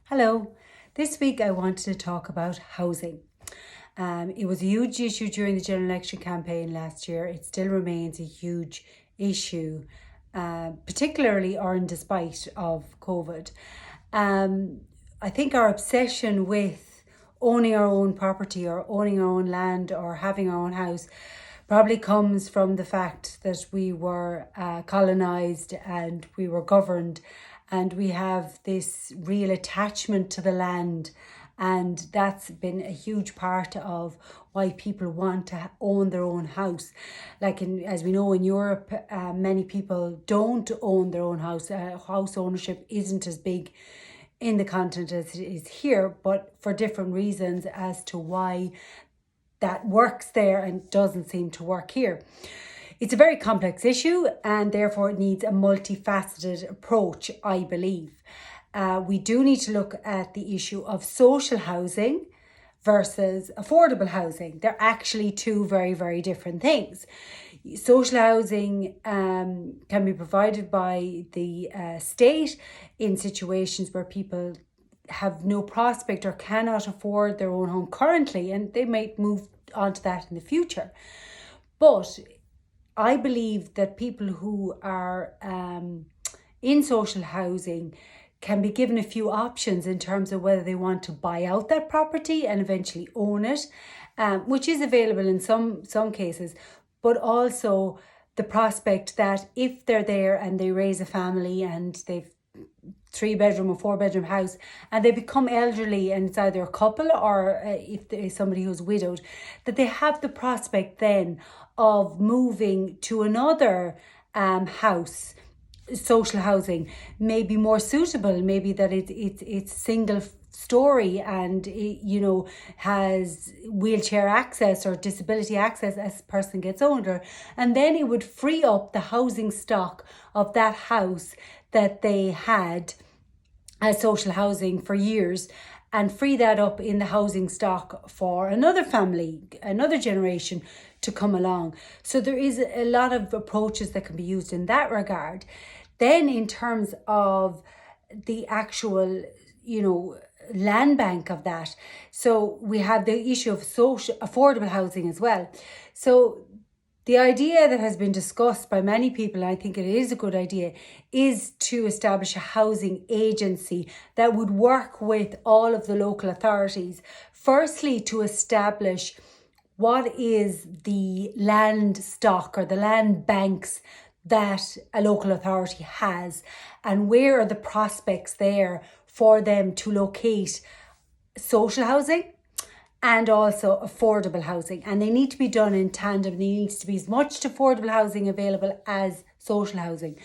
Hello. This week I wanted to talk about housing. It was a huge issue during the general election campaign last year. It still remains a huge issue, particularly or in despite of COVID. I think our obsession with owning our own property or owning our own land or having our own house probably comes from the fact that we were colonized and we were governed, and we have this real attachment to the land. And that's been a huge part of why people want to own their own house. As we know, in Europe, many people don't own their own house. House ownership isn't as big in the continent as it is here, but for different reasons as to why that works there and doesn't seem to work here. It's a very complex issue, and therefore it needs a multifaceted approach, I believe. We do need to look at the issue of social housing versus affordable housing. They're actually two very, very different things. Social housing can be provided by the state in situations where people have no prospect or cannot afford their own home currently, and they might move on to that in the future. But I believe that people who are in social housing can be given a few options in terms of whether they want to buy out that property and eventually own it, which is available in some cases, but also the prospect that if they're there and they raise a family and they've 3-bedroom or 4-bedroom house and they become elderly and it's either a couple or if there's somebody who's widowed, that they have the prospect then of moving to another house, social housing, maybe more suitable, maybe that it's single story and it, has wheelchair access or disability access as the person gets older, and then it would free up the housing stock of that house that they had as social housing for years and free that up in the housing stock for another family, another generation to come along. So there is a lot of approaches that can be used in that regard. Then in terms of the actual, land bank of that, so we have the issue of social affordable housing as well. So the idea that has been discussed by many people, and I think it is a good idea, is to establish a housing agency that would work with all of the local authorities. Firstly, to establish what is the land stock or the land banks that a local authority has, and where are the prospects there for them to locate social housing and also affordable housing. And they need to be done in tandem. There needs to be as much affordable housing available as social housing.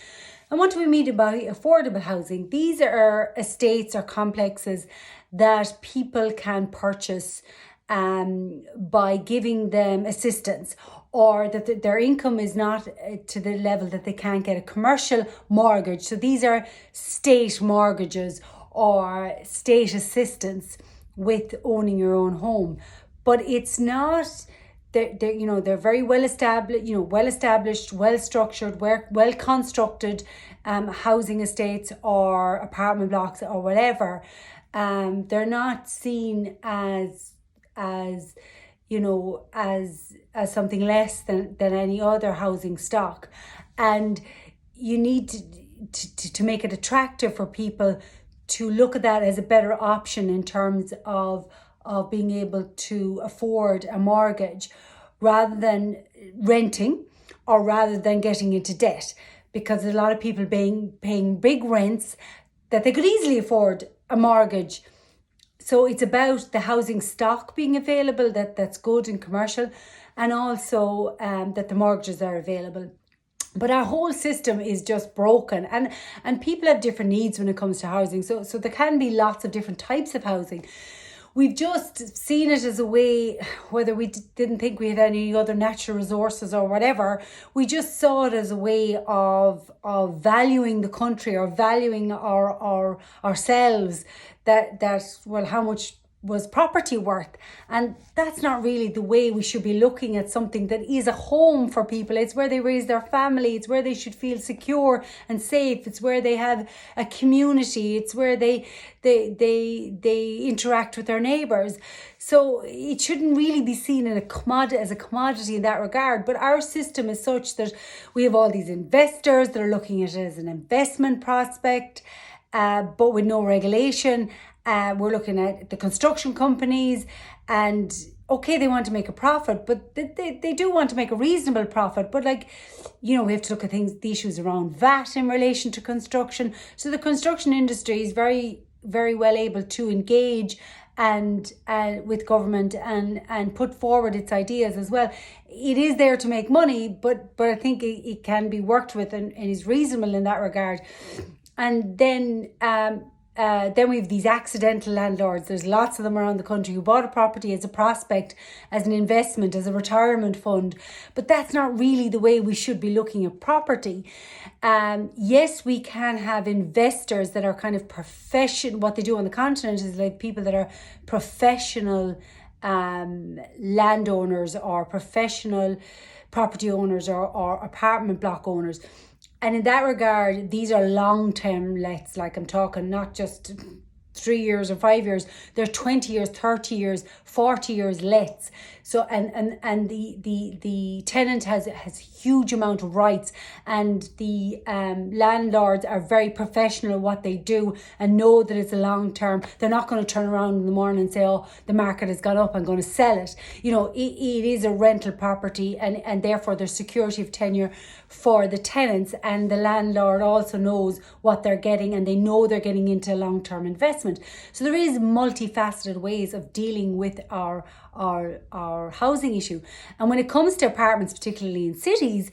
And what do we mean by affordable housing? These are estates or complexes that people can purchase by giving them assistance, or that their income is not to the level that they can't get a commercial mortgage. So these are state mortgages or state assistance with owning your own home. But it's not, they're very well established, well structured, well constructed housing estates or apartment blocks or whatever. They're not seen as something less than any other housing stock. And you need to make it attractive for people to look at that as a better option in terms of being able to afford a mortgage rather than renting or rather than getting into debt, because a lot of people paying big rents that they could easily afford a mortgage. So it's about the housing stock being available that's good and commercial, and also that the mortgages are available. But our whole system is just broken, and people have different needs when it comes to housing. So there can be lots of different types of housing. We've just seen it as a way, whether we didn't think we had any other natural resources or whatever, we just saw it as a way of valuing the country or valuing our ourselves, that how much was property worth. And that's not really the way we should be looking at something that is a home for people. It's where they raise their family. It's where they should feel secure and safe. It's where they have a community. It's where they interact with their neighbours. So it shouldn't really be seen as a commodity in that regard. But our system is such that we have all these investors that are looking at it as an investment prospect, but with no regulation. We're looking at the construction companies, and okay, they want to make a profit, but they do want to make a reasonable profit. But we have to look at the issues around VAT in relation to construction. So the construction industry is very, very well able to engage and with government and put forward its ideas as well. It is there to make money, but I think it can be worked with and is reasonable in that regard. And then we have these accidental landlords. There's lots of them around the country who bought a property as a prospect, as an investment, as a retirement fund. But that's not really the way we should be looking at property. Yes, we can have investors that are kind of professional. What they do on the continent is like people that are professional landowners or professional property owners or apartment block owners. And in that regard, these are long-term lets, like I'm talking not just 3 years or 5 years, they're 20 years, 30 years, 40 years lets. So and the tenant has huge amount of rights, and the landlords are very professional at what they do and know that it's a long term. They're not going to turn around in the morning and say, oh, the market has gone up, I'm going to sell it. It is a rental property, and therefore there's security of tenure for the tenants, and the landlord also knows what they're getting, and they know they're getting into a long-term investment. So there is multifaceted ways of dealing with our housing issue. And when it comes to apartments, particularly in cities,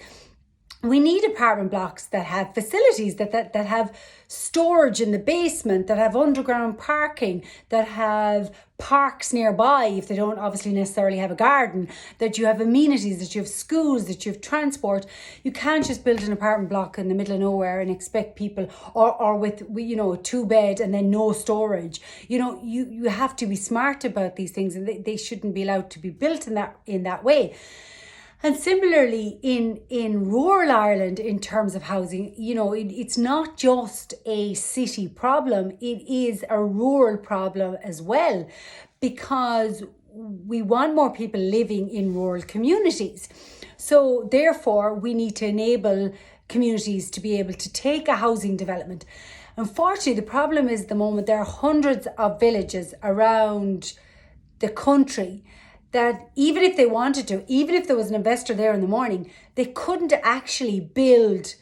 we need apartment blocks that have facilities, that have storage in the basement, that have underground parking, that have parks nearby if they don't obviously necessarily have a garden, that you have amenities, that you have schools, that you have transport. You can't just build an apartment block in the middle of nowhere and expect people, or with a 2-bed and then no storage. You have to be smart about these things, and they shouldn't be allowed to be built in that way. And similarly, in rural Ireland, in terms of housing, it's not just a city problem, it is a rural problem as well, because we want more people living in rural communities. So therefore, we need to enable communities to be able to take a housing development. Unfortunately, the problem is at the moment there are hundreds of villages around the country that even if they wanted to, even if there was an investor there in the morning, they couldn't actually build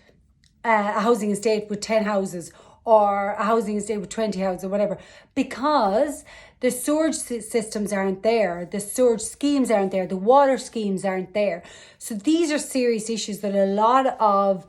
a housing estate with 10 houses or a housing estate with 20 houses or whatever, because the sewage systems aren't there, the sewage schemes aren't there, the water schemes aren't there. So these are serious issues that a lot of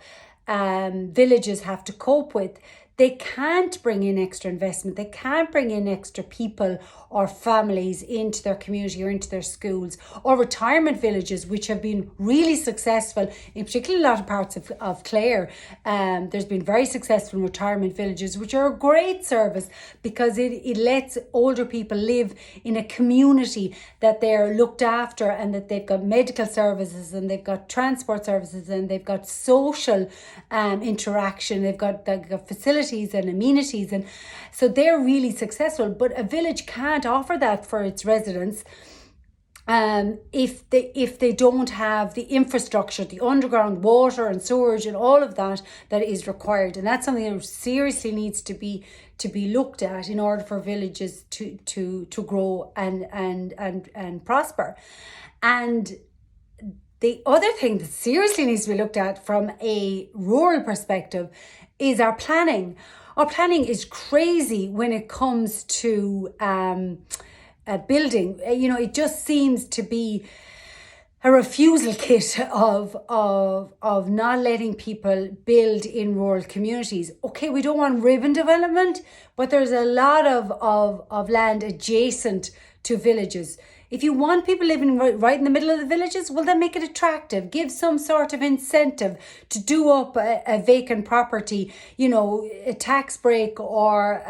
villages have to cope with. They can't bring in extra investment. They can't bring in extra people or families into their community or into their schools, or retirement villages, which have been really successful, in particularly a lot of parts of Clare. There's been very successful retirement villages, which are a great service because it lets older people live in a community that they're looked after, and that they've got medical services, and they've got transport services, and they've got social interaction, they've got facilities and amenities, and so they're really successful. But a village can't offer that for its residents if they don't have the infrastructure, the underground water and sewage and all of that is required. And that's something that seriously needs to be looked at in order for villages to grow and prosper. And the other thing that seriously needs to be looked at from a rural perspective is our planning. Our planning is crazy when it comes to building. It just seems to be a refusal kit of not letting people build in rural communities. Okay, we don't want ribbon development, but there's a lot of land adjacent to villages. If you want people living right in the middle of the villages, well, then make it attractive. Give some sort of incentive to do up a vacant property, a tax break or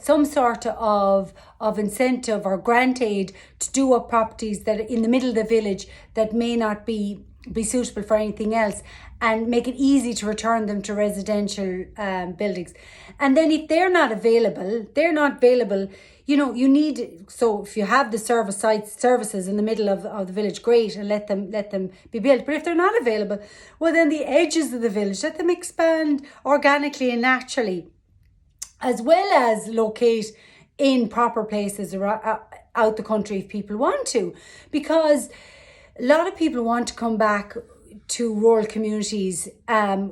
some sort of incentive or grant aid to do up properties that are in the middle of the village that may not be suitable for anything else, and make it easy to return them to residential buildings. And then if they're not available, you need, so if you have the services in the middle of the village, great, and let them be built. But if they're not available, well, then the edges of the village, let them expand organically and naturally, as well as locate in proper places out the country if people want to. Because a lot of people want to come back to rural communities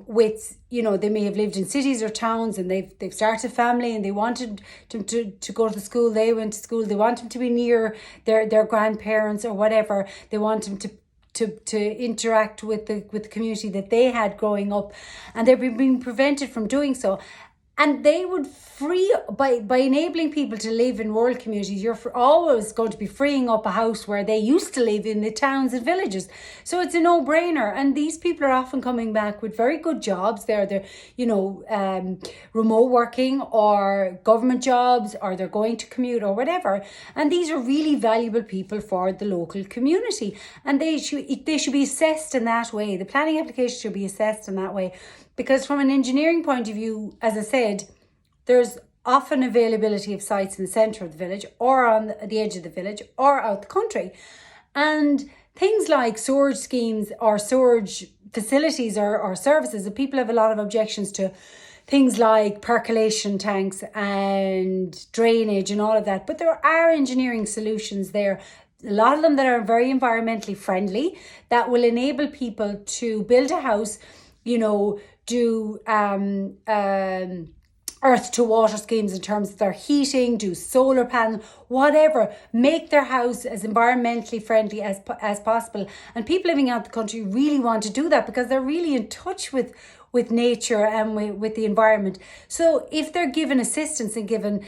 with, they may have lived in cities or towns and they've started a family and they wanted to go to school. They went to school. They want them to be near their grandparents or whatever. They want them to interact with the community that they had growing up, and they're being prevented from doing so. And they would free, by enabling people to live in rural communities, you're always going to be freeing up a house where they used to live in the towns and villages. So it's a no-brainer. And these people are often coming back with very good jobs. They're remote working or government jobs, or they're going to commute or whatever. And these are really valuable people for the local community. And they should be assessed in that way. The planning application should be assessed in that way. Because from an engineering point of view, as I said, there's often availability of sites in the centre of the village or on the edge of the village or out the country. And things like storage schemes or storage facilities or services, and people have a lot of objections to things like percolation tanks and drainage and all of that. But there are engineering solutions there, a lot of them that are very environmentally friendly, that will enable people to build a house, do earth to water schemes in terms of their heating, do solar panels, whatever, make their house as environmentally friendly as possible. And people living out the country really want to do that because they're really in touch with nature and with the environment. So if they're given assistance and given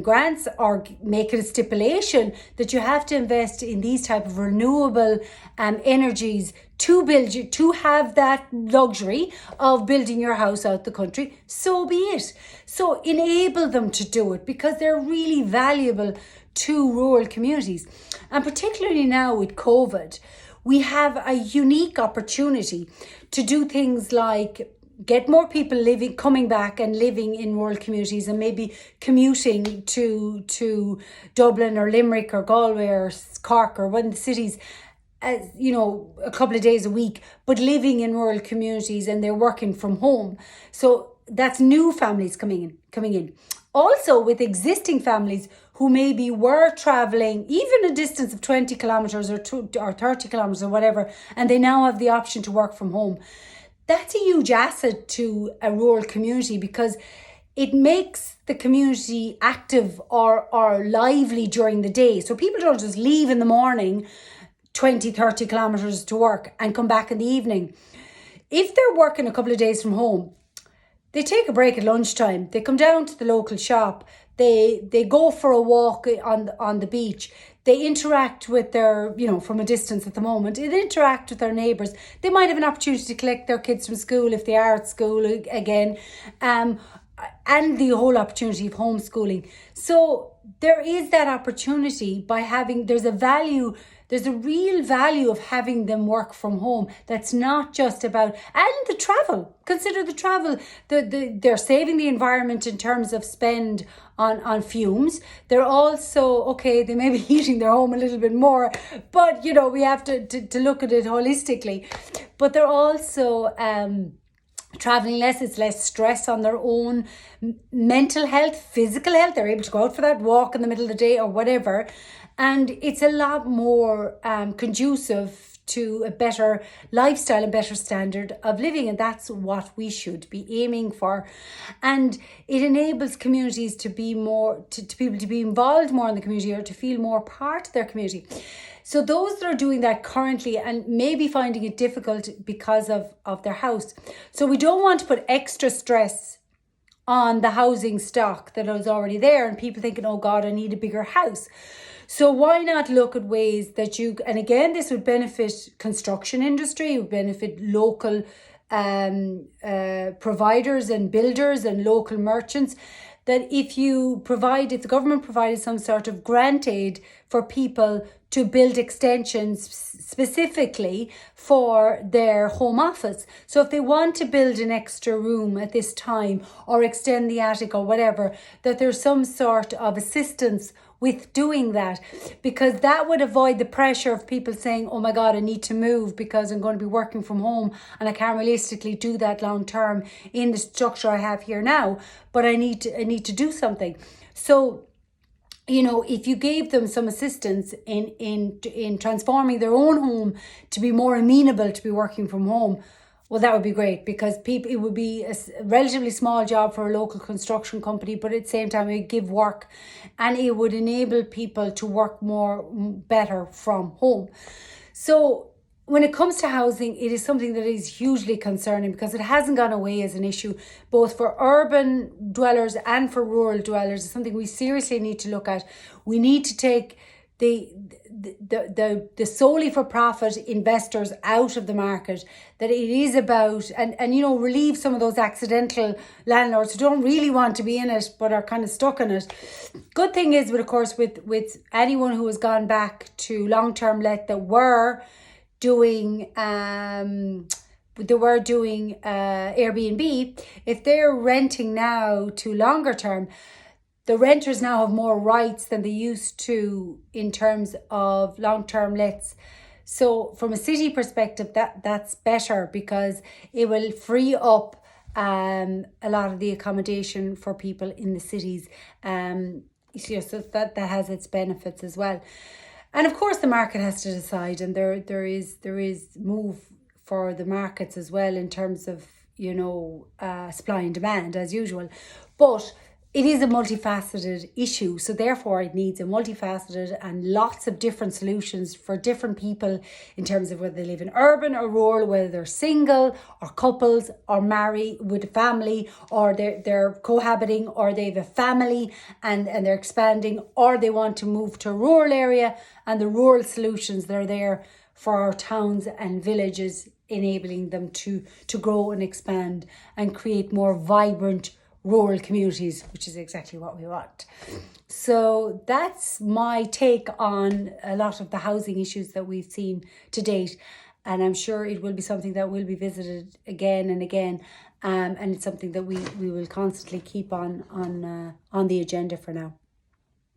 grants, or make it a stipulation that you have to invest in these type of renewable energies to have that luxury of building your house out the country, so be it. So enable them to do it, because they're really valuable to rural communities. And particularly now with COVID, we have a unique opportunity to do things like get more people coming back and living in rural communities, and maybe commuting to Dublin or Limerick or Galway or Cork or one of the cities, a couple of days a week, but living in rural communities, and they're working from home. So that's new families coming in. Also with existing families who maybe were travelling even a distance of 20 kilometres or 30 kilometres or whatever, and they now have the option to work from home. That's a huge asset to a rural community, because it makes the community active or lively during the day. So people don't just leave in the morning 20, 30 kilometres to work and come back in the evening. If they're working a couple of days from home, they take a break at lunchtime. They come down to the local shop. They go for a walk on the beach. They interact with their, from a distance at the moment, they interact with their neighbours. They might have an opportunity to collect their kids from school if they are at school again, and the whole opportunity of homeschooling. So there is that opportunity by there's a real value of having them work from home. That's not just about, and the travel. Consider the travel. They're saving the environment in terms of spend on fumes. They're also, they may be heating their home a little bit more, but we have to look at it holistically. But they're also traveling less. It's less stress on their own mental health, physical health. They're able to go out for that walk in the middle of the day or whatever. And it's a lot more conducive to a better lifestyle and better standard of living. And that's what we should be aiming for. And it enables communities to be more, to people to be involved more in the community, or to feel more part of their community. So those that are doing that currently and maybe finding it difficult because of their house. So we don't want to put extra stress on the housing stock that is already there, and people thinking, oh God, I need a bigger house. So why not look at ways that and again, this would benefit construction industry, it would benefit local providers and builders and local merchants, that if the government provided some sort of grant aid for people to build extensions specifically for their home office. So if they want to build an extra room at this time or extend the attic or whatever, that there's some sort of assistance with doing that, because that would avoid the pressure of people saying, oh my God, I need to move because I'm going to be working from home and I can't realistically do that long term in the structure I have here now, but I need to do something. So, if you gave them some assistance in transforming their own home to be more amenable to be working from home, well, that would be great, because it would be a relatively small job for a local construction company, but at the same time, it would give work and it would enable people to work better from home. So when it comes to housing, it is something that is hugely concerning because it hasn't gone away as an issue, both for urban dwellers and for rural dwellers. It's something we seriously need to look at. We need to take the solely for profit investors out of the market, that it is about and relieve some of those accidental landlords who don't really want to be in it but are kind of stuck in it. Good thing is, of course, with anyone who has gone back to long-term let that were doing Airbnb, if they're renting now to longer term, the renters now have more rights than they used to in terms of long-term lets. So from a city perspective, that's better, because it will free up a lot of the accommodation for people in the cities. So that has its benefits as well. And of course, the market has to decide, and there is move for the markets as well in terms of supply and demand as usual, but it is a multifaceted issue, so therefore it needs a multifaceted and lots of different solutions for different people in terms of whether they live in urban or rural, whether they're single or couples or married with a family, or they're cohabiting, or they have a family and they're expanding, or they want to move to a rural area, and the rural solutions that are there for our towns and villages, enabling them to grow and expand and create more vibrant rural communities, which is exactly what we want. So that's my take on a lot of the housing issues that we've seen to date, and I'm sure it will be something that will be visited again and again, and it's something that we will constantly keep on the agenda for now.